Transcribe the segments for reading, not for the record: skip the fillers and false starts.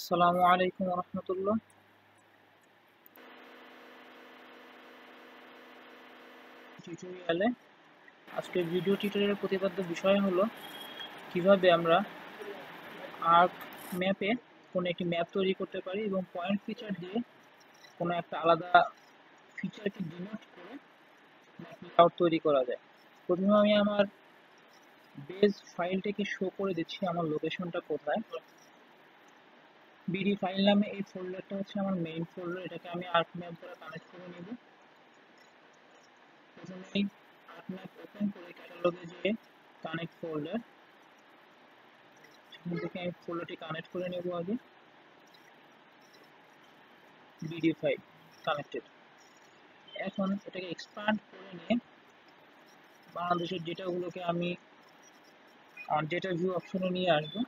আসসালামু আলাইকুম রহমতুল্লাহ। টিউটোরিয়ালে আজকের ভিডিও টিউটোরিয়ালের প্রতিপাদ্য বিষয় হলো কিভাবে আমরা আর্ক ম্যাপে কোনো একটি ম্যাপ তৈরি করতে পারি এবং পয়েন্ট ফিচার দিয়ে কোনো একটা আলাদা ফিচারকে ডিনোট করে ম্যাপ লেআউট তৈরি করা যায়। প্রথমে আমি আমার বেস ফাইলটাকে শো করে দিচ্ছি আমার লোকেশনটা কোথায়। বিডি ফাইল নামে এই ফোল্ডারটা হচ্ছে আমার মেইন ফোল্ডার, এটাকে আমি আর্ক ম্যাপ দ্বারা কানেক্ট করে নেব। প্রথমেই আর্ক ম্যাপ ওপেন করে ক্যাটালগে যেয়ে কানেক্ট ফোল্ডার, সেখান থেকে আমি ফোল্ডারটি কানেক্ট করে নেব। আগে বিডি ফাইল কানেক্টেড। এখন এটাকে এক্সপ্যান্ড করে নিয়ে বাংলাদেশের ডেটাগুলোকে আমি ডেটা ভিউ অপশনে নিয়ে আসবো।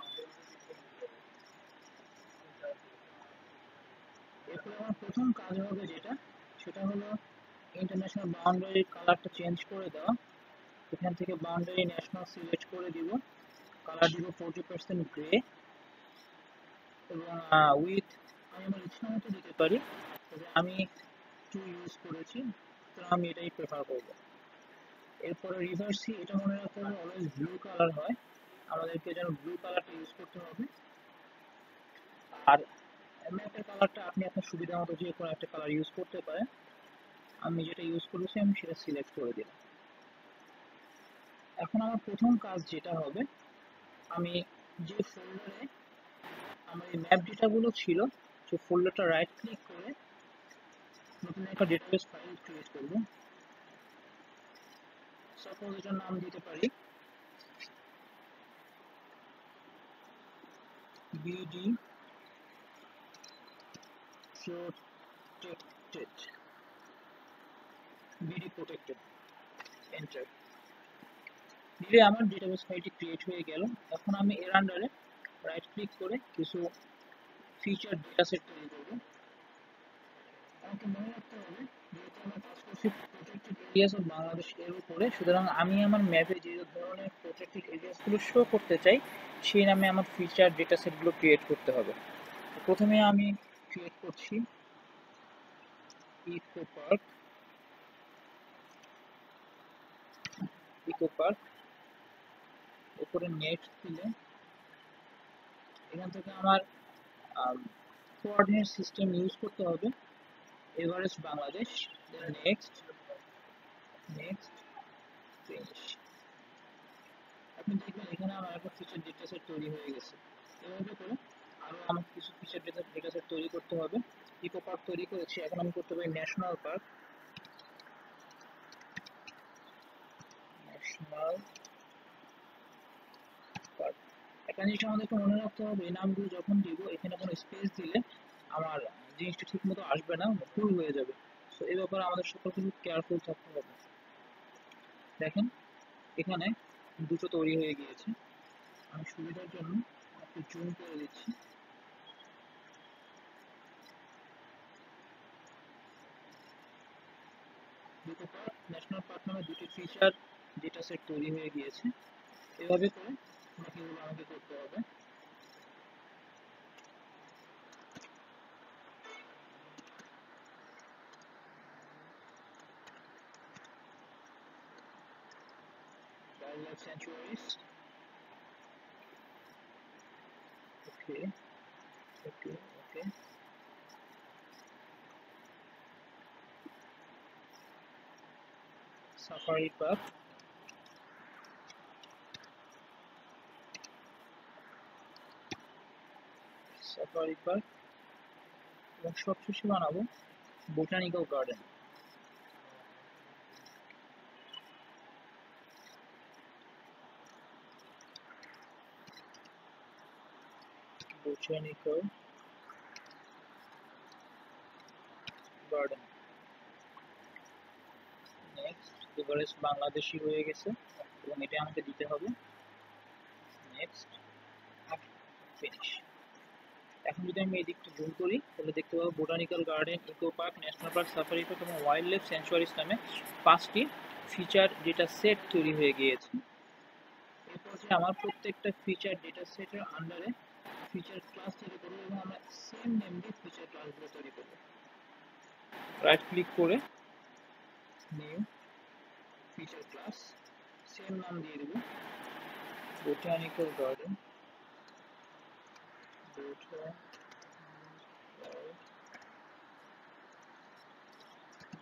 এরপরে আমার প্রথম কাজ হবে সেটা হলো ইন্টারন্যাশনাল বাউন্ডারির কালারটা চেঞ্জ করে দেওয়া। এখান থেকে বাউন্ডারি ন্যাশনাল সিলেক্ট করে দিব, কালার দিব 40% গ্রে এবং উইথ আমি আমার ইচ্ছা মতো দিতে পারি, তবে আমি 2 ইউজ করেছি, তো আমি এটাই প্রেফার করব। এরপরে রিভার্সি, এটা মনে রাখতে হবে অলওয়েজ ব্লু কালার হয়, আমাদেরকে যেন ব্লু কালারটা ইউজ করতে হবে। আর ম্যাপের কালারটা আপনি আপনার সুবিধা মতো যে কোনো একটা কালার ইউজ করতে পারেন। আমি যেটা ইউজ করেছি আমি সেটা সিলেক্ট করে দিলাম। এখন আমার প্রথম কাজ যেটা হবে, আমি যে ফোল্ডারে আমার এই ম্যাপ ডেটাগুলো ছিল সেই ফোল্ডারটা রাইট ক্লিক করে নতুন একটা ডেটাবেস ফাইল ক্রিয়েট করব। সাপোজ এটার নাম দিতে পারি BD protected, BD protected, enter দিলে আমার ডেটাবেস ফাইলটি ক্রিয়েট হয়ে গেল। এখন আমি এর আন্ডারে রাইট ক্লিক করে কিছু ফিচার ডেটা সেট তৈরি করব। আমাকে মনে রাখতে হবে যেহেতু আমরা কাজ করছি প্রোটেক্টেড এরিয়াস অফ বাংলাদেশ এর উপরে, সুতরাং আমি আমার ম্যাপে যে ধরনের প্রোটেক্টেড এরিয়াসগুলো শো করতে চাই সেই নামে আমার ফিচার ডেটা সেটগুলো ক্রিয়েট করতে হবে। প্রথমে আমি ক্রিয়েট করছি ইকো পার্ক। উপরে নেক্সট দিলে এখান থেকে আমার কোঅর্ডিনেট সিস্টেম ইউজ করতে হবে, Everest Bangladesh, then next finish. আপনি দেখবেন এখানে আমার একটা ফিচার ডেটা সেট তৈরি হয়ে গেছে। এভাবে করে আরও আমাকে কিছু ফিচার ডেটা সেট তৈরি করতে হবে। ইকো পার্ক তৈরি করেছি, এখন আমি করতে পারি ন্যাশনাল পার্ক। একটা জিনিস আমাদেরকে মনে রাখতে হবে, এই নামগুলো যখন দিব এখানে কোনো স্পেস দিলে আমার জিনিসটা ঠিক মতো আসবে না, ভুল হয়ে যাবে। তো এই ব্যাপারে আমাদের সকলকে খুব কেয়ারফুল থাকতে হবে। দেখেন এখানে দুটো তৈরি হয়ে গিয়েছে, আমি সুবিধার জন্য একটু জুম করে দিচ্ছি। দুটো পার্ক, ন্যাশনাল পার্ক নামে দুটি ফিচার ডেটা সেট তৈরি হয়ে গিয়েছে। এভাবে করে বাকিগুলো আমাকে করতে হবে। ওয়াইল্ড লাইফ স্যাংচুয়ারিজ, ওকে ওকে ওকে। সাফারি পার্ক, এবং সবশেষে বানাবো botanical garden. Botanical garden next. Everest Bangladeshi হয়ে গেছে এবং এটা আমাকে দিতে হবে। Next finish. এখন যদি আমি এই দিকটা জুম করি তাহলে দেখতে পাবো botanical garden, eco park, national park, safari park এবং ওয়াইল্ড লাইফ স্যাংচুয়ারিজ নামে 5টি ফিচার ডেটা সেট তৈরি হয়ে গিয়েছে। এরপর যে আমার প্রত্যেকটা ফিচার ডেটা সেটের আন্ডারে ফিচার ক্লাস তৈরি করবো এবং আমরা সেম নেম দিয়ে ফিচার ক্লাসগুলো তৈরি করবো। রাইট ক্লিক করে নিউ ফিচার ক্লাস, সেম নাম দিয়ে দেবো, বোটানিক্যাল গার্ডেন,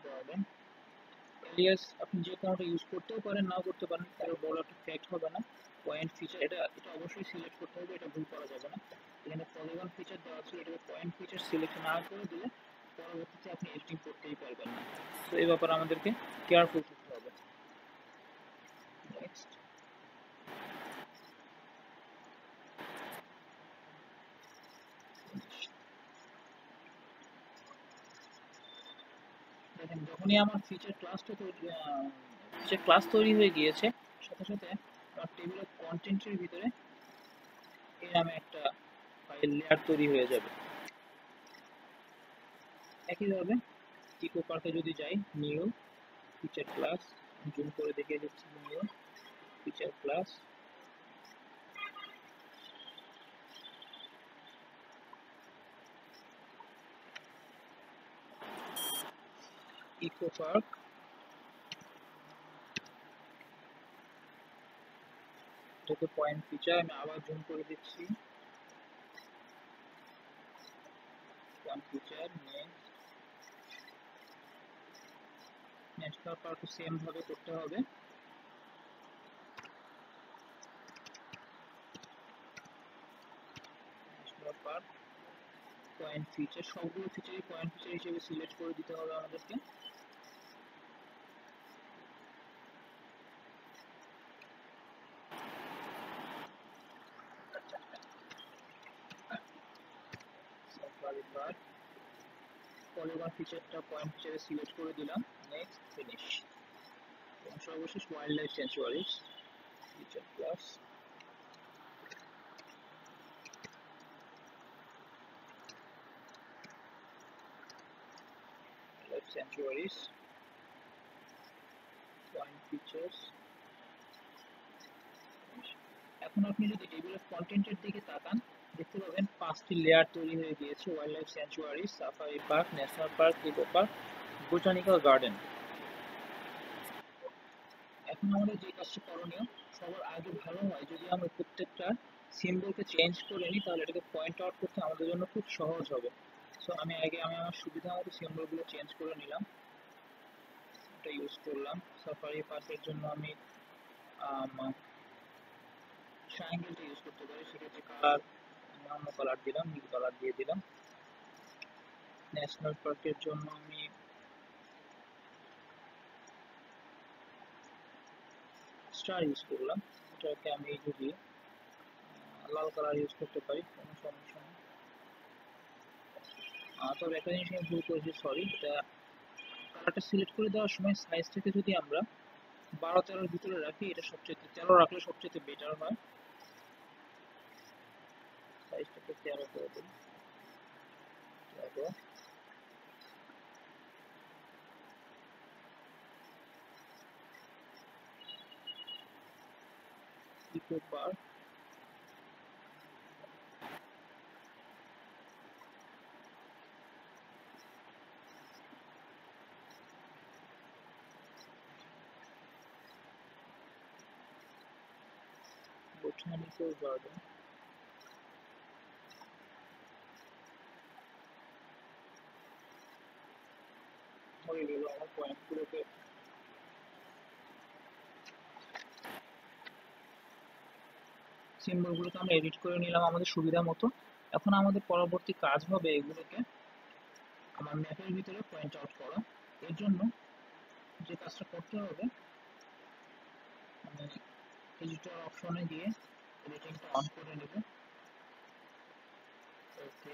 গার্ডেন। এলিয়াস আপনি যে কোনোটা ইউজ করতেও পারেন, নাও করতে পারেন, কারো বড় একটা ফ্যাক্ট হবে না। পয়েন্ট ফিচার এটা অবশ্যই সিলেক্ট করতে হবে, এটা ভুল করা যাবে না। এখানে পলিগন ফিচার দেওয়া ছিল, এটাকে পয়েন্ট ফিচার সিলেক্ট না করে দিলে পরবর্তীতে আপনি এডিটিং করতেই পারবেন না। তো এই ব্যাপারে আমাদেরকে কেয়ারফুল থাকতে হবে। নেক্সট, দেখেন যখনই আমার ফিচার ক্লাস তৈরি হয়ে গিয়েছে, সাথে সাথে আমার টেবিল অফ কন্টেন্টের ভিতরে এই নামে একটা ফাইল লেয়ার তৈরি হয়ে যাবে। একইভাবে ইকো পার্কে যদি যাই, নিউ ফিচার ক্লাস, জুম করে দেখিয়ে দিচ্ছি, new feature class, eco park, এটাকে পয়েন্ট ফিচার, আমি আবার জুম করে দিচ্ছি, point feature, national park same ভাবে করতে হবে। ন্যাশনাল পার্ক পয়েন্ট ফিচার, সবগুলো ফিচারই পয়েন্ট ফিচার হিসেবে সিলেক্ট করে দিতে হবে আমাদেরকে। পলিগন ফিচারটা পয়েন্ট ফিচারে সিলেক্ট করে দিলাম, নেক্সট, ফিনিশ। এবং সর্বশেষ wildlife sanctuaries feature class, life sanctuaries point features. এখন আপনি যদি টেবিল অফ কন্টেন্টের দিকে তাকান, দেখতে পাবেন 5টি লেয়ার তৈরি হয়ে গিয়েছে, wildlife sanctuary, safari park, national park, eco park, botanical garden. এখন আমাদের যে কাজটা করণীয়, সবার আগে ভালো হয় যদি আমরা প্রত্যেকটা সিম্বলকে চেঞ্জ করে নিই, তাহলে এটাকে পয়েন্ট আউট করতে আমাদের জন্য খুব সহজ হবে। সো আমি আমার সুবিধা মতো সিম্বলগুলো চেঞ্জ করে নিলাম, এটা ইউজ করলাম। সাফারি পার্কের জন্য আমি ট্রায়াঙ্গেলটা ইউজ করতে পারি, সেক্ষেত্রে কালার অন্য কালার দিলাম, নীল কালার দিয়ে দিলাম। ন্যাশনাল পার্কের জন্য আমি স্টার ইউজ করলাম, এটাকে আমি যদি লাল কালার ইউজ করতে পারি, কোনো সমস্যা নেই। তবে একটা জিনিস আমি ভুল করেছি, সরি, এটা কালারটা সিলেক্ট করে দেওয়ার সময় সাইজটাকে যদি আমরা 12-13-র ভিতরে রাখি, এটা সবচেয়ে 13 রাখলে সবচেয়ে বেটার হয়। সাইজটাকে 13 করে দিই, 13। ইকো পার্ক, বোটানিক্যাল গার্ডেন, হয়ে গেল আমার পয়েন্টগুলোকে। সিম্বলগুলোকে আমরা এডিট করে নিলাম আমাদের সুবিধা মতো। এখন আমাদের পরবর্তী কাজ হবে এগুলোকে আমার ম্যাপের ভিতরে পয়েন্ট আউট করা। এর জন্য যে কাজটা করতে হবে, আমি এডিটর অপশনে গিয়ে এডিটিংটা অন করে নেব। ওকে,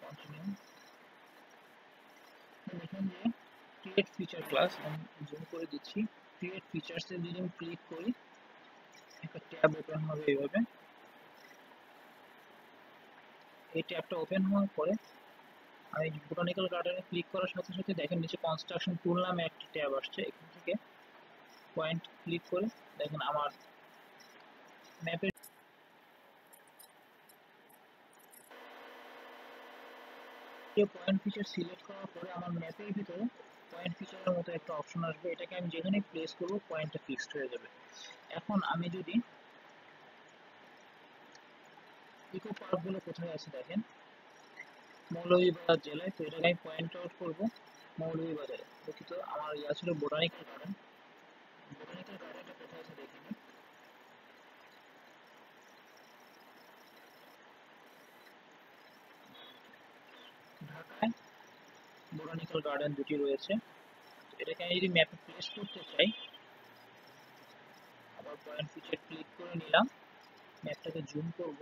কন্টিনিউ। দেখেন যে ক্রিয়েট ফিচার ক্লাস, আমি জুম করে দিচ্ছি, ক্রিয়েট ফিচার্সে যদি আমি ক্লিক করি, একটা ট্যাব ওপেন হবে এইভাবে। এই ট্যাবটা ওপেন হওয়ার পরে আমি বোটানিক্যাল গার্ডেনে ক্লিক করার সাথে সাথে দেখেন নিচে কনস্ট্রাকশন টুল নামে একটা ট্যাব আসছে, এখান থেকে পয়েন্ট ক্লিক করে দেখেন আমার ম্যাপের পয়েন্ট ফিচার সিলেক্ট করার পরে আমার ম্যাপের ভিতরে পয়েন্ট ফিচারের মতো একটা অপশন আসবে, এটাকে আমি যেখানেই প্লেস করব পয়েন্টটা ফিক্সড হয়ে যাবে। এখন আমি যদি ইকো পার্কগুলো কোথায় আছে দেখেন, মৌলভীবাজার জেলায়, তো এটাকে আমি পয়েন্ট আউট করবো মৌলভীবাজারে। দুঃখিত, আমার ইয়া ছিল বোটানিক্যাল গার্ডেন। বোটানিক্যাল গার্ডেনটা কোথায় আছে দেখিনি। ঢাকায় বোটানিক্যাল গার্ডেন দুটি রয়েছে। এটাকে আমি যদি ম্যাপে প্লেস করতে চাই, আবার পয়েন্ট ফিচার ক্লিক করে নিলাম, ম্যাপটাকে জুম করব,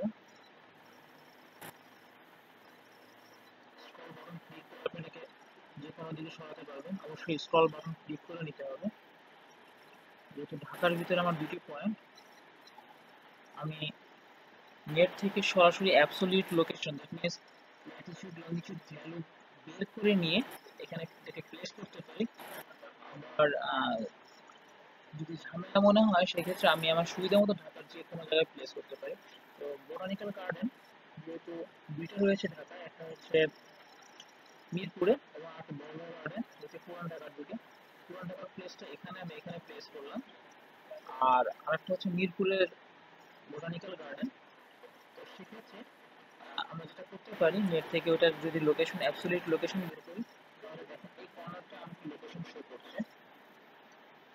স্ক্রল বাটন ক্লিক করে আপনি এটাকে যে কোনো দিকে সরাতে পারবেন। অবশ্যই স্ক্রল বাটন ক্লিক করে নিতে হবে। যেহেতু ঢাকার ভিতরে আমার দুটি পয়েন্ট, আমি নেট থেকে সরাসরি absolute location, that means Latitude longitude value বের করে নিয়ে এখানে এটাকে প্লেস করতে পারি। আবার যদি ঝামেলা মনে হয় সেক্ষেত্রে আমি আমার সুবিধা মতো ঢাকার যে কোনো জায়গায় প্লেস করতে পারি। তো বোটানিক্যাল গার্ডেন যেহেতু দুইটা রয়েছে ঢাকায়, একটা হচ্ছে মিরপুরে এবং একটা বড় গার্ডেন যেটা পুরান ঢাকার দিকে। পুরান ঢাকার প্লেসটা এখানে আমি এখানে প্লেস করলাম। আর আরেকটা হচ্ছে মিরপুরের বোটানিক্যাল গার্ডেন। তো সেক্ষেত্রে আমরা যেটা করতে পারি, নেট থেকে ওটার যদি লোকেশন অ্যাবসলিউট লোকেশন বের করি, তাহলে দেখেন এই কর্নারটা আমাকে লোকেশন শো করছে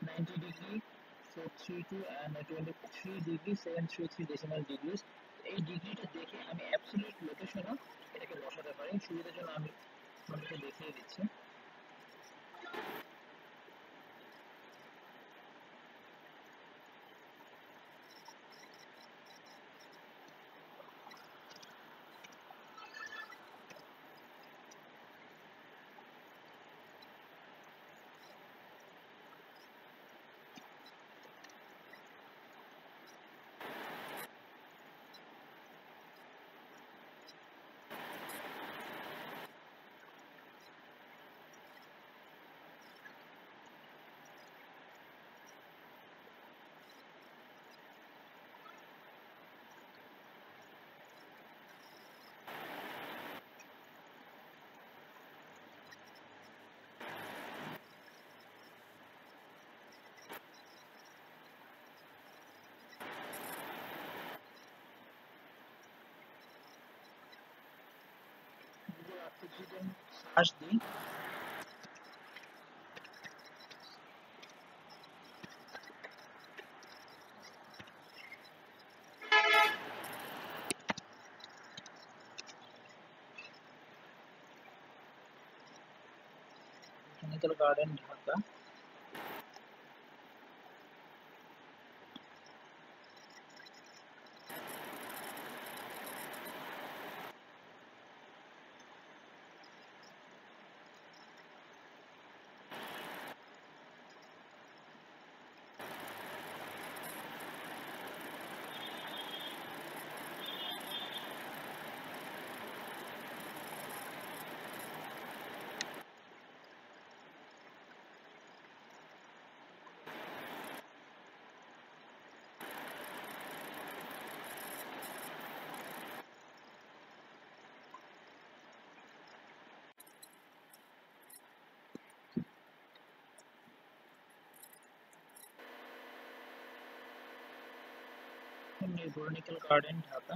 90 degree 432 and 23 degree 733 decimal degrees। এই ডিগ্রিটা দেখে আমি অ্যাবসলিউট লোকেশনও এটাকে বসাতে পারি। সুবিধার জন্য আমি আপনাদেরকে দেখিয়ে দিচ্ছি। গুগল আর্থে যদি আমি সার্চ দিই, botanical garden Dhaka, botanical garden Dhaka.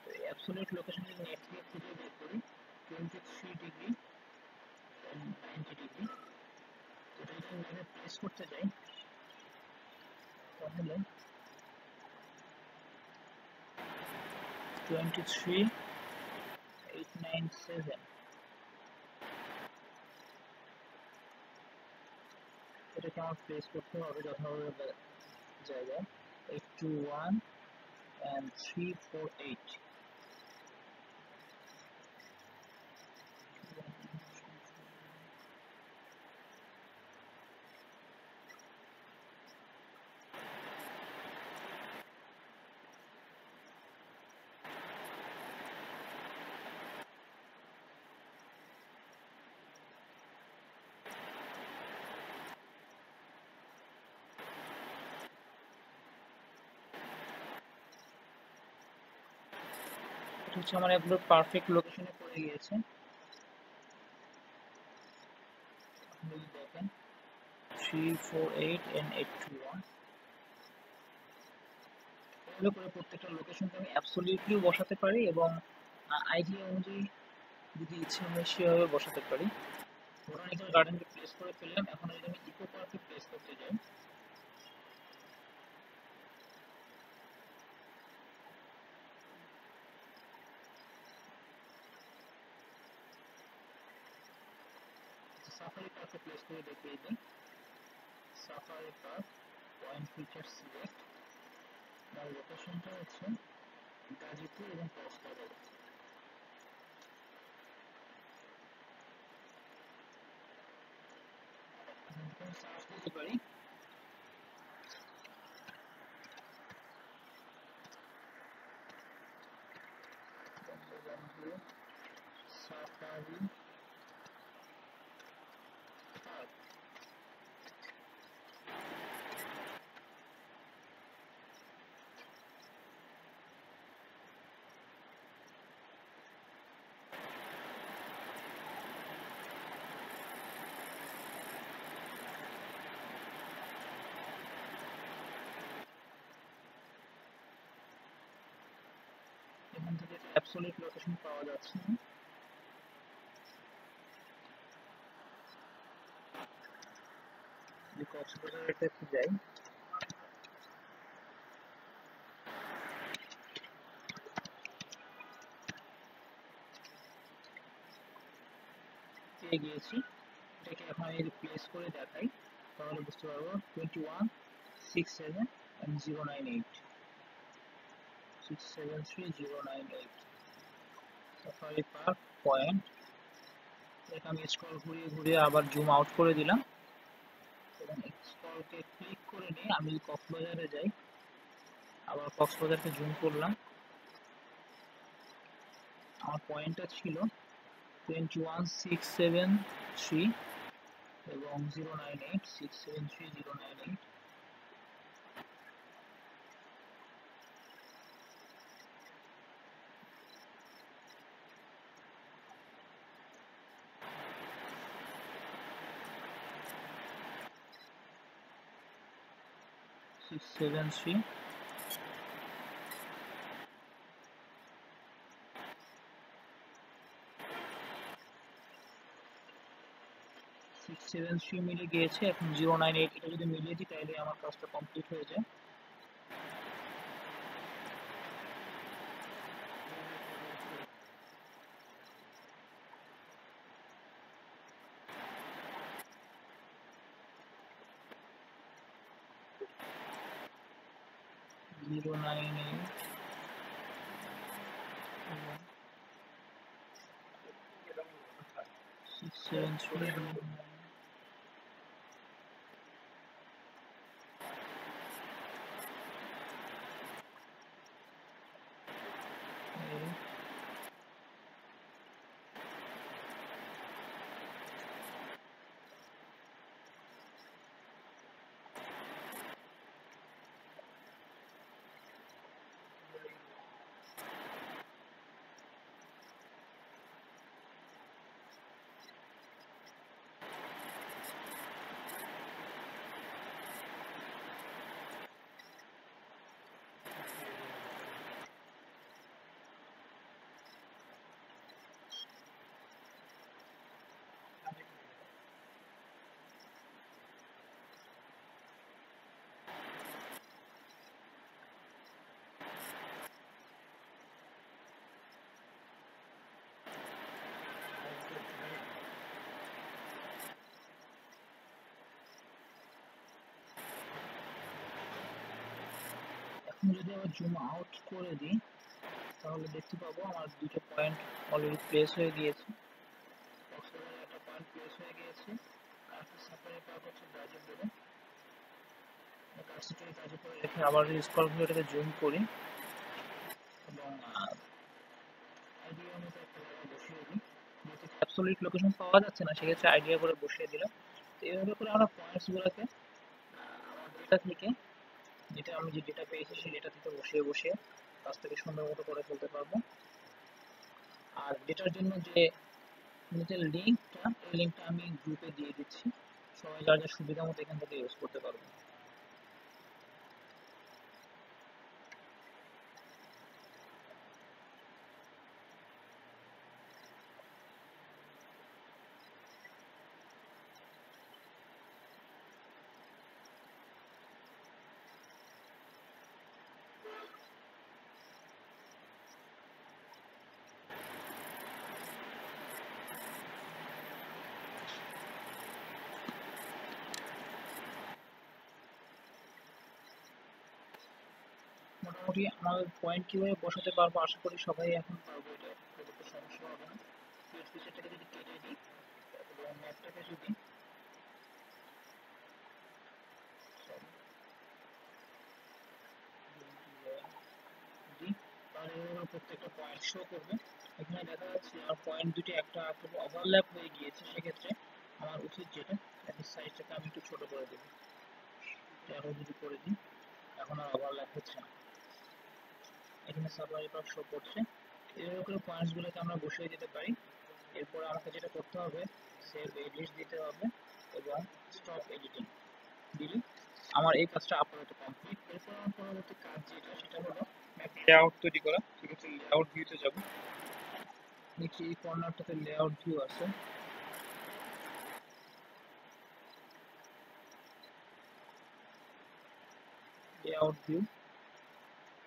তো অ্যাবসলিউট লোকেশন যদি নেট থেকে খুঁজে বের করি 23 ডিগ্রি 90 ডিগ্রি, এটা যদি আমি ম্যাপে প্লেস করতে যাই তাহলে 23897, এটাকে আমার প্লেস করতে হবে যথাযথ জায়গায় 821 and 348। এটা হচ্ছে আমার একদম পারফেক্ট লোকেশনে পড়ে গিয়েছে। দেখেন 348 and 821 এভাবে করে প্রত্যেকটা লোকেশনকে আমি অ্যাবসলিউটলিও বসাতে পারি এবং আইডিয়া অনুযায়ী যদি ইচ্ছে হয় সেভাবে বসাতে পারি। বোটানিক্যাল গার্ডেনকে প্লেস করে ফেললাম। এখন যদি আমি ইকো পার্কে প্লেস করতে যাই, সাফারি পার্কে প্লেস করে দেখিয়ে দিই। Safari park point feature select, তার লোকেশনটা হচ্ছে গাজীপুর এবং কক্সবাজার। সার্চ দিতে পারি সাফারি পার্ক। এখান থেকে অ্যাবসলিউট লোকেশন পাওয়া যাচ্ছে না। যদি কক্সবাজারেতে একটু যাই, পেয়ে গিয়েছি। এটাকে এখন আমি যদি প্লেস করে দেখাই তাহলে বুঝতে পারবো 2167 and 098 673 098 সাফারি পার্ক পয়েন্ট। এটা আমি স্ক্রল ঘুরিয়ে ঘুরিয়ে আবার জুম আউট করে দিলাম এবং স্ক্রলকে ক্লিক করে নিয়ে আমি কক্সবাজারে যাই, আবার কক্সবাজারকে জুম করলাম। আমার পয়েন্টটা ছিল 21673 এবং 098 673 098। সেভেন থ্রি মিলে গিয়েছে। এখন 098 এটা যদি মিলিয়ে দিই তাহলে আমার কাজটা কমপ্লিট হয়ে যায়। Zero nine eight six seven three এখন যদি আবার জুম আউট করে দিই তাহলে দেখতে পাবো আমার দুটো পয়েন্ট অলরেডি প্লেস হয়ে গিয়েছে। কক্সবাজারে একটা পয়েন্ট প্লেস হয়ে গিয়েছে, আর সাফারি পার্ক হচ্ছে গাজীপুরে। কাজটাকে গাজীপুরে রেখে আবার স্ক্রল করে এটাকে জুম করি এবং আইডিয়া অনুযায়ী একটা জায়গায় বসিয়ে দিই। যেহেতু অ্যাবসলিউট লোকেশন পাওয়া যাচ্ছে না সেক্ষেত্রে আইডিয়া করে বসিয়ে দিলাম। তো এইভাবে করে আমরা পয়েন্টসগুলোকে আমার ডেটা থেকে, যেটা আমি যে ডেটা পেয়েছি সেই ডেটা থেকে বসিয়ে বসিয়ে কাজটাকে সুন্দর মতো করে ফেলতে পারবো। আর ডেটার জন্য যে লিঙ্কটা, এই লিঙ্কটা আমি গ্রুপে দিয়ে দিচ্ছি, সবাই যার যার সুবিধা মতো এখান থেকে ইউজ করতে পারবে। মোটামুটি আমাদের পয়েন্ট কিভাবে বসাতে পারবো আশা করি সবাই এখন পারবো, এটা খুব একটা সমস্যা হবে না। ফিচারটাকে যদি কেটে দিই এবং ম্যাপটাকে যদি দিই তাহলে প্রত্যেকটা পয়েন্ট শো করবে। এখানে দেখা যাচ্ছে আমার পয়েন্ট দুটি একটা ওভারল্যাপ হয়ে গিয়েছে, সেক্ষেত্রে আমার উচিত যেটা সাইজটাকে আমি একটু ছোট করে দেবো। আরও যদি করে দিই এখন আর ওভারল্যাপ হচ্ছে না, এখানে সাফারি পার্ক শো করছে। এভাবে করে পয়েন্টসগুলোকে আমরা বসিয়ে দিতে পারি। এরপর আমাকে যেটা করতে হবে সেভ এডিট দিতে হবে এবং স্টপ এডিটিং দিলে আমার এই কাজটা আপাতত কমপ্লিট। এরপর আমার পরবর্তী কাজ যেটা সেটা হলো ম্যাপ লেআউট তৈরি করা। সেক্ষেত্রে লেআউট ভিউতে যাব, নিচে এই কর্নারটাতে লেআউট ভিউ আছে, লেআউট ভিউ।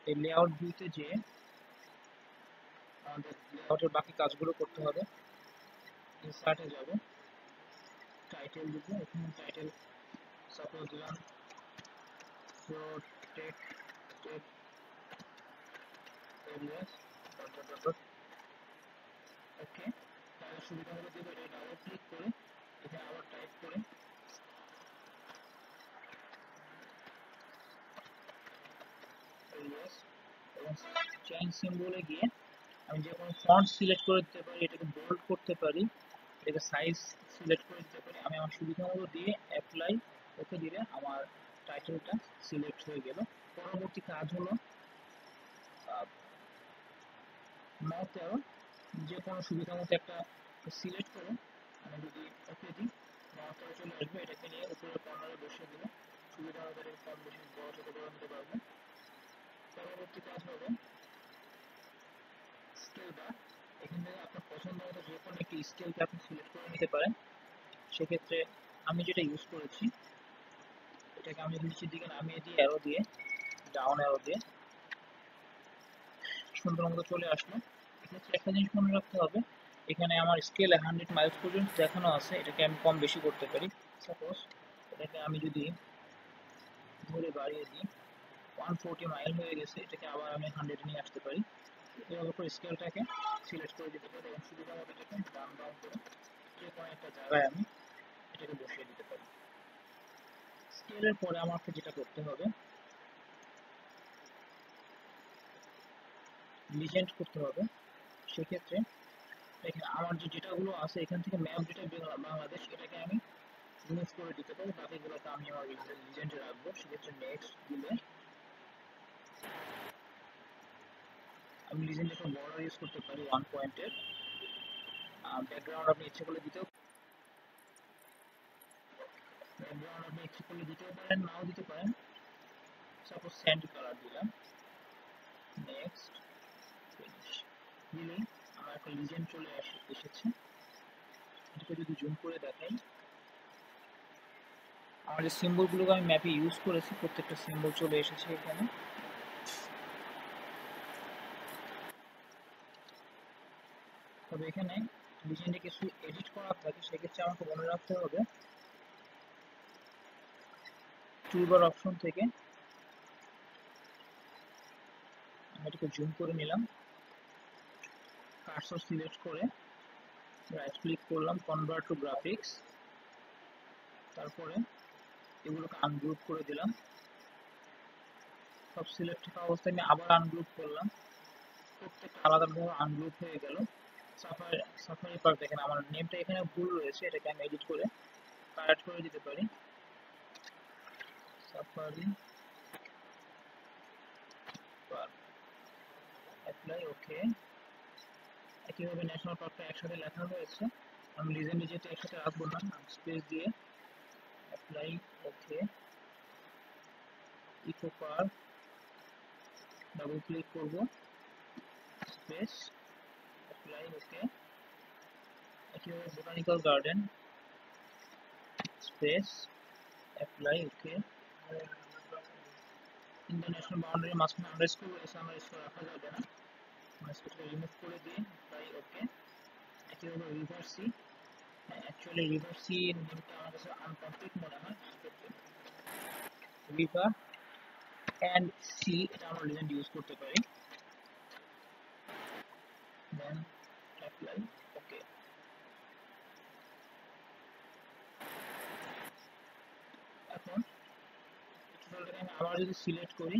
এই লেআউট ভিউতে যেয়ে আমাদের লেআউটের বাকি কাজগুলো করতে হবে। ইনসার্টে যাব, টাইটেল দিব, এখানে টাইটেল সাপোজ দিলাম প্রোটেক্টেড এরিয়াস ওকে। তাহলে সুবিধা হলে দেবো, এটা ডাবল ক্লিক করে এখানে আবার টাইপ করে এরিয়াস এবং চেঞ্জ সিম্বলে গিয়ে আমি যে কোনো ফন্ট সিলেক্ট করে দিতে পারি, এটাকে বোল্ড করতে পারি, এটাকে সাইজ সিলেক্ট করে দিতে পারি। আমি আমার সুবিধা মতো দিয়ে অ্যাপ্লাই ওকে দিলে আমার টাইটেলটা সিলেক্ট হয়ে গেল। পরবর্তী কাজ হলো মাউথ অ্যারো যে কোনো সুবিধা মতো একটা সিলেক্ট করে আমি যদি ওকে দিই মাউথ অ্যারো চলে আসবে, এটাকে নিয়ে উপরের কর্নারে বসিয়ে দিলে সুবিধা মতো এটাকে কম বেশি বড় ছোট করে নিতে পারবো। পরবর্তী কাজ হবে স্কেল বার। এখান থেকে আপনার পছন্দ মতো যে কোনো একটি স্কেলকে আপনি সিলেক্ট করে নিতে পারেন। সেক্ষেত্রে আমি যেটা ইউজ করেছি এটাকে আমি নিচের দিকে নামিয়ে দিই অ্যারো দিয়ে, ডাউন অ্যারো দিয়ে সুন্দর মতো চলে আসলো। এক্ষেত্রে একটা জিনিস মনে রাখতে হবে, এখানে আমার স্কেল 100 মাইলস পর্যন্ত দেখানো আছে, এটাকে আমি কম বেশি করতে পারি। সাপোজ এটাকে আমি যদি ধরে বাড়িয়ে দিই 140 মাইল হয়ে গেছে, এটাকে আবার আমি 100 নিয়ে আসতে পারি। এভাবে করে স্কেলটাকে সিলেক্ট করে দিতে পারি এবং সুবিধা মতো এটাকে ডাউন ডাউন করে যে কোনো একটা জায়গায় আমি এটাকে বসিয়ে দিতে পারি। স্কেলের পরে আমাকে যেটা করতে হবে লিজেন্ড করতে হবে। সেক্ষেত্রে দেখেন আমার যে ডেটাগুলো আছে এখান থেকে ম্যাপ ডেটা বাংলাদেশ এটাকে আমি রিমুভ করে দিতে পারি, বাকিগুলোকে আমি আমার লিজেন্ডে রাখবো। সেক্ষেত্রে নেক্সট দিলে আমি লিজেন্ডে একটা বর্ডার ইউজ করতে পারি 1 পয়েন্টের। ব্যাকগ্রাউন্ড আপনি ইচ্ছে করলে দিতেও পারেন, নাও দিতে পারেন। সাপোজ স্যান্ড কালার দিলাম, নেক্সট ফিনিশ দিলেই আমার একটা লিজেন্ড চলে এসেছে। এটাকে যদি জুম করে দেখাই আমার যে সিম্বলগুলোকে আমি ম্যাপে ইউজ করেছি প্রত্যেকটা সিম্বল চলে এসেছে এখানে। তবে এখানে লিজেন্ডে কিছু এডিট করার থাকে, সেক্ষেত্রে আমাকে মনে রাখতে হবে টুলবার অপশন থেকে আমি এটাকে জুম করে নিলাম, কার্সর সিলেক্ট করে রাইট ক্লিক করলাম, কনভার্ট টু গ্রাফিক্স, তারপরে এগুলোকে আনগ্রুপ করে দিলাম। সব সিলেক্ট থাকা অবস্থায় আমি আবার আনগ্রুপ করলাম, প্রত্যেকটা আলাদাভাবে আনগ্রুপ হয়ে গেল। সাফারি পার্ক দেখেন আমার নেমটা এখানে ভুল রয়েছে, এটাকে আমি এডিট করে কারেক্ট করে দিতে পারি। Safari park apply okay. একইভাবে ন্যাশনাল পার্কটা একসাথে লেখা হয়েছে, আমি লিজেন্ডে যেহেতু একসাথে রাখবো না, স্পেস দিয়ে apply okay, echo park double click করব, স্পেস apply okay, একইভাবে botanical garden space apply okay, international boundary মাঝখানে আন্ডারস্কোর রয়েছে, আন্ডারস্কোর রাখা যাবে না, আন্ডারস্কোরটা রিমুভ করে দিয়ে apply okay, একইভাবে river sea, actually river sea নেমটা আমার কাছে আনকমপ্লিট মনে হয়, রিভার অ্যান্ড সি এটা আমরা রিজেন্ট ইউজ করতে পারি, দেন অ্যাপ্লাই ওকে। এখন টোটালটাকে আমি আবার যদি সিলেক্ট করি,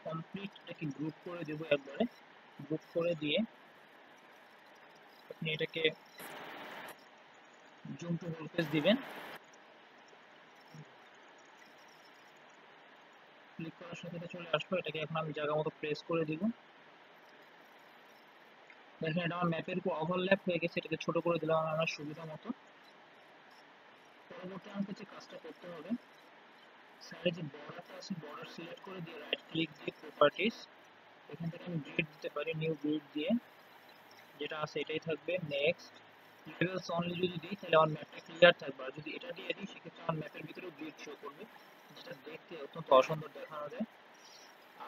কমপ্লিট এটাকে গ্রুপ করে দেব, একবারে গ্রুপ করে দিয়ে আপনি এটাকে জুম টু হোল পেজ দিবেন, ক্লিক করার সাথে এটা চলে আসবে, এটাকে এখন আমি জায়গা মতো প্রেস করে দিব, দেখেন এটা আমার ম্যাপের উপর ওভারল্যাপ হয়ে গেছে, এটাকে ছোট করে দিলাম আমার সুবিধা মতো। পরবর্তী আমাকে যে কাজটা করতে হবে, সাইডে যে বর্ডারটা আছে বর্ডার সিলেক্ট করে দিয়ে রাইট ক্লিক দিয়ে প্রপার্টিস, এখান থেকে আমি গ্রিড দিতে পারি, নিউ গ্রিড দিয়ে যেটা আছে এটাই থাকবে, নেক্সট লেভেলস অনলি যদি দিই তাহলে আমার ম্যাপটা ক্লিয়ার থাকবে, আর যদি এটা দিয়ে দিই সেক্ষেত্রে আমার ম্যাপের ভিতরে গ্রিড শো করবে, যেটা দেখতে অত্যন্ত অসুন্দর দেখানো যায়।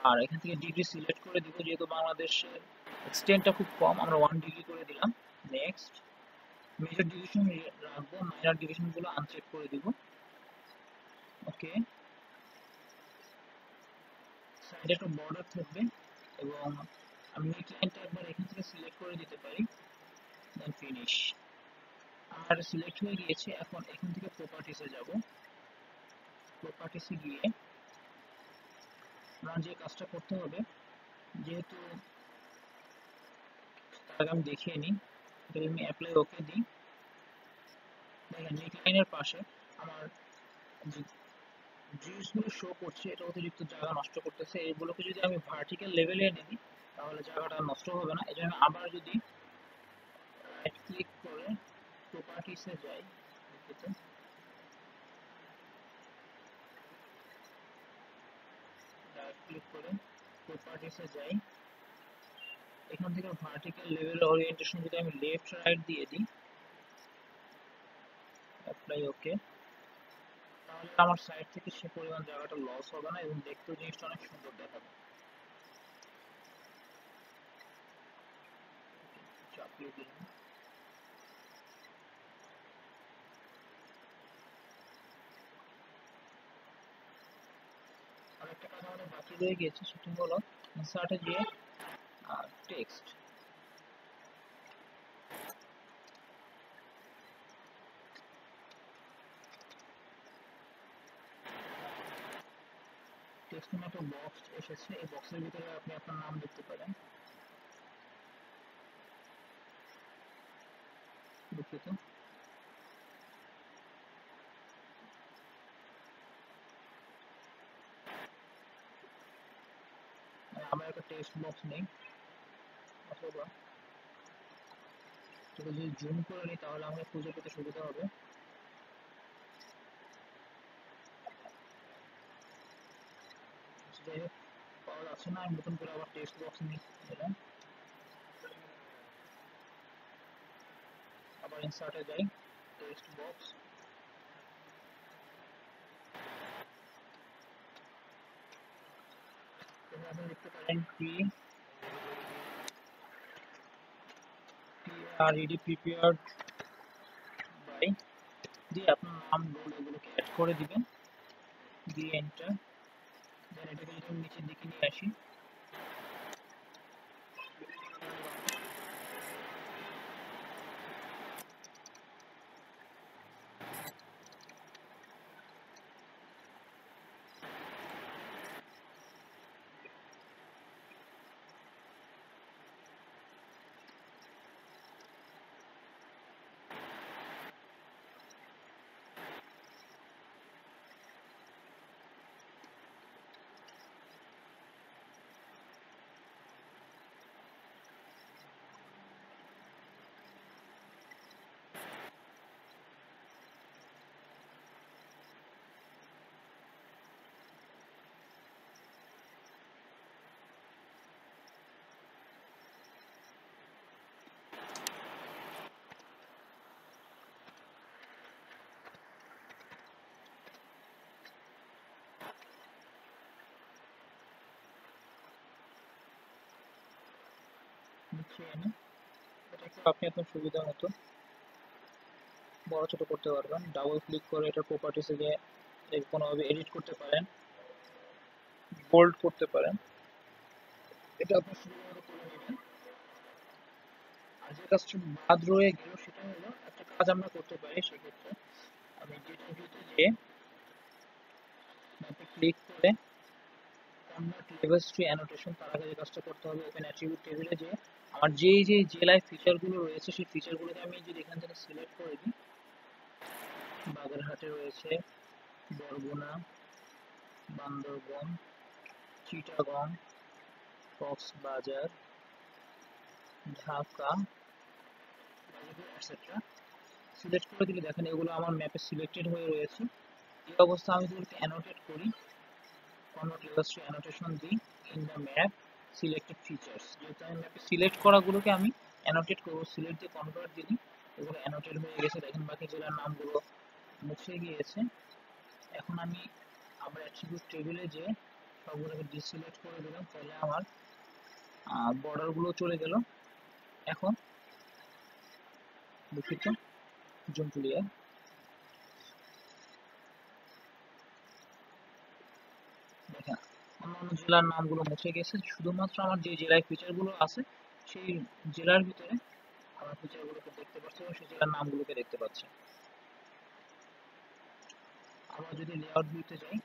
আর এখান থেকে ডিগ্রি সিলেক্ট করে দিব, যেহেতু বাংলাদেশের এক্সটেন্টটা খুব কম আমরা 1 ডিগ্রি করে দিলাম, নেক্সট মেজর ডিভিশন রাখবো, মাইনর ডিভিশনগুলো আনচেক করে দিব ওকে। সাইডে একটা বর্ডার থাকবে এবং আমি মিড লাইনটা একবার এখান থেকে সিলেক্ট করে দিতে পারি, দেন ফিনিশ। আমার সিলেক্ট হয়ে গিয়েছে, এখন এখান থেকে প্রপার্টিসে যাব, প্রপার্টিসে গিয়ে আমার যে কাজটা করতে হবে, যেহেতু তার আগে আমি দেখিয়ে নিই, যদি আমি অ্যাপ্লাই ওকে দিই, দেখেন মিড লাইনের পাশে আমার যে জিনিসগুলো শো করছে এটা অতিরিক্ত জায়গা নষ্ট করতেছে, এগুলোকে যদি আমি ভার্টিক্যাল লেভেলে এনে দিই তাহলে জায়গাটা নষ্ট হবে না, এই জন্য আবার যদি রাইট ক্লিক করে প্রপার্টিসে যাই, রাইট ক্লিক করে প্রপার্টিসে যাই, এখান থেকে ভার্টিক্যাল লেভেল ওরিয়েন্টেশন যদি আমি লেফট রাইট দিয়ে দিই, অ্যাপ্লাই ওকে, তাহলে আমার সাইড থেকে সে পরিমাণ জায়গাটা লস হবে না এবং দেখতেও জিনিসটা অনেক সুন্দর দেখাবে। চাপিয়ে দিলাম, আর একটা কাজ আমাদের বাকি রয়ে গিয়েছে, সেটা হলো ইনসার্টে গিয়ে টেক্সট, টেক্সট নামে একটা বক্স এসেছে, এই বক্সের ভিতরে আপনি আপনার নাম লিখতে পারেন, দুঃখিত আমরা একটা টেক্সট বক্স নেই, অথবা যদি জুম করে নিই তাহলে আমরা খুঁজে পেতে সুবিধা হবে, যাই হোক পাওয়া যাচ্ছে না, আমি নতুন করে আবার টেক্সট বক্স নিলাম, আবার ইনসার্টে যাই, টেক্সট বক্স, এখানে আপনি লিখতে পারেন PRED প্রিপেয়ার্ড বাই, দিয়ে আপনার নাম রোল এগুলোকে অ্যাড করে দিবেন, দিয়ে এন্টার, দেন এটাকে যদি আমি নিচের দিকে নিয়ে আসি, মুছিয়ে এনে এটা একটু আপনি আপনার সুবিধা মতো বড় ছোট করতে পারবেন। ডাবল ক্লিক করে এটা প্রপার্টিসে গিয়ে কোনোভাবে এডিট করতে পারেন, বোল্ড করতে পারেন, এটা আপনার সুবিধা মতো করে নেবেন। আর যে কাজটা বাদ রয়ে গেল সেটা হলো একটা কাজ আমরা করতে পারি। সেক্ষেত্রে আমি ডেটা ভিউতে যেয়ে ম্যাপে ক্লিক করে কনভার্ট লেভেলস টু অ্যানোটেশন, তার আগে যে কাজটা করতে হবে ওপেন অ্যাট্রিবিউট টেবিলে যে আমার যেই যে জেলায় ফিচারগুলো রয়েছে সেই ফিচারগুলোকে আমি যদি এখান থেকে সিলেক্ট করে দিই, বাগেরহাটে রয়েছে, বরগুনা, বান্দরবন, চিটাগং, কক্সবাজার, ঢাকা, এটসেট্রা সিলেক্ট করে দিলে দেখেন এগুলো আমার ম্যাপে সিলেক্টেড হয়ে রয়েছে। এই অবস্থা আমি যদি অ্যানোটেট করি, কনভার্ট লেভেলস টু অ্যানোটেশন দিই in the map selected features, যেহেতু আমি ম্যাপে সিলেক্ট করাগুলোকে আমি অ্যানোটেট করবো, সিলেক্ট দিয়ে কনভার্ট দিই, এগুলো অ্যানোটেট হয়ে গেছে। দেখেন বাকি জেলার নামগুলো মুছে গিয়েছে। এখন আমি আমার অ্যাট্রিবিউট টেবিলে যে সবগুলোকে ডিসিলেক্ট করে দিলাম, তাহলে আমার বর্ডারগুলো চলে গেল। এখন দুঃখিত, জুম ক্লিয়ার। দেখেন অন্যান্য জেলার নামগুলো মুছে গেছে, শুধুমাত্র আমার যে জেলায় ফিচারগুলো আছে সেই জেলার ভিতরে আমার ফিচারগুলোকে দেখতে পাচ্ছি এবং সেই জেলার নামগুলোকে দেখতে পাচ্ছি। আবার যদি লেআউট ভিউতে যাই,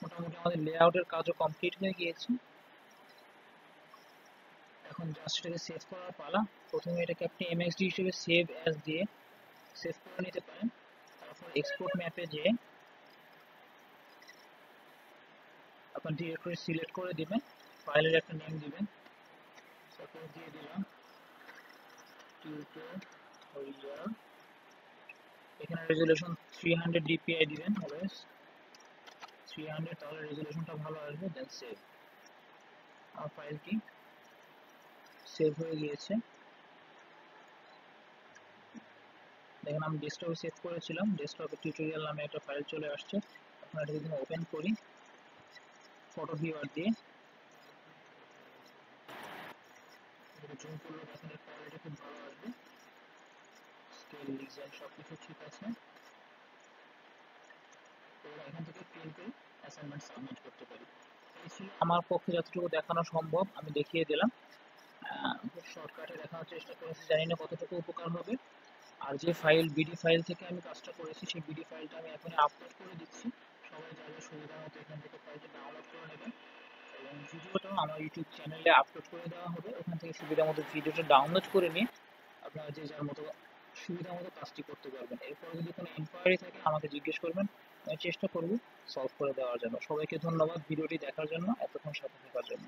মোটামুটি আমাদের লেআউটের কাজও কমপ্লিট হয়ে গিয়েছে। এখন জাস্ট এটাকে সেভ করার পালা। প্রথমে এটাকে আপনি এমএক্সডি হিসেবে সেভ অ্যাজ দিয়ে সেভ করে নিতে পারেন। তারপর এক্সপোর্ট ম্যাপে যেয়ে আপনার ডিরেক্টরি সিলেক্ট করে দিবেন, ফাইলের একটা নেম দিবেন, তারপর দিয়ে দিলাম টিউটোরিয়াল। এখানে রেজুলেশন 300 ডিপিআই দিবেন, অলওয়েজ 300, তাহলে রেজুলেশনটা ভালো আসবে। দেন সেভ। আমার ফাইলটি সেভ হয়ে গিয়েছে। দেখেন আমি ডেস্কটপে সেভ করেছিলাম, ডেস্কটপে টিউটোরিয়াল নামে একটা ফাইল চলে আসছে। এখন এটা যদি ওপেন করি ফটো ভিউয়ার দিয়ে, জুম করলে দেখেন এর কোয়ালিটি খুব ভালো আসবে, স্কেল ডিজাইন সবকিছু ঠিক আছে। তো এখান থেকে প্রিন্ট করে অ্যাসাইনমেন্ট সাবমিট করতে পারি। এই ছিল আমার পক্ষে যতটুকু দেখানো সম্ভব আমি দেখিয়ে দিলাম। খুব শর্টকাটে দেখানোর চেষ্টা করেছি, জানি না কতটুকু উপকার হবে। আর যে ফাইল বিডি ফাইল থেকে আমি কাজটা করেছি সেই বিডি ফাইলটা আমি এখনই আপলোড করে দিচ্ছি। সবাই যাদের সুবিধা মতো এখান থেকে ফাইলটা ডাউনলোড করে নেবেন এবং ভিডিওটাও আমার ইউটিউব চ্যানেলে আপলোড করে দেওয়া হবে। ওখান থেকে সুবিধা মতো ভিডিওটা ডাউনলোড করে নিয়ে আপনারা যে যার মতো সুবিধা মতো কাজটি করতে পারবেন। এরপরে যদি কোনো ইনকোয়ারি থাকে আমাকে জিজ্ঞেস করবেন, আমি চেষ্টা করব সলভ করে দেওয়ার জন্য। সবাইকে ধন্যবাদ ভিডিওটি দেখার জন্য, এতক্ষণ সাথে থাকার জন্য।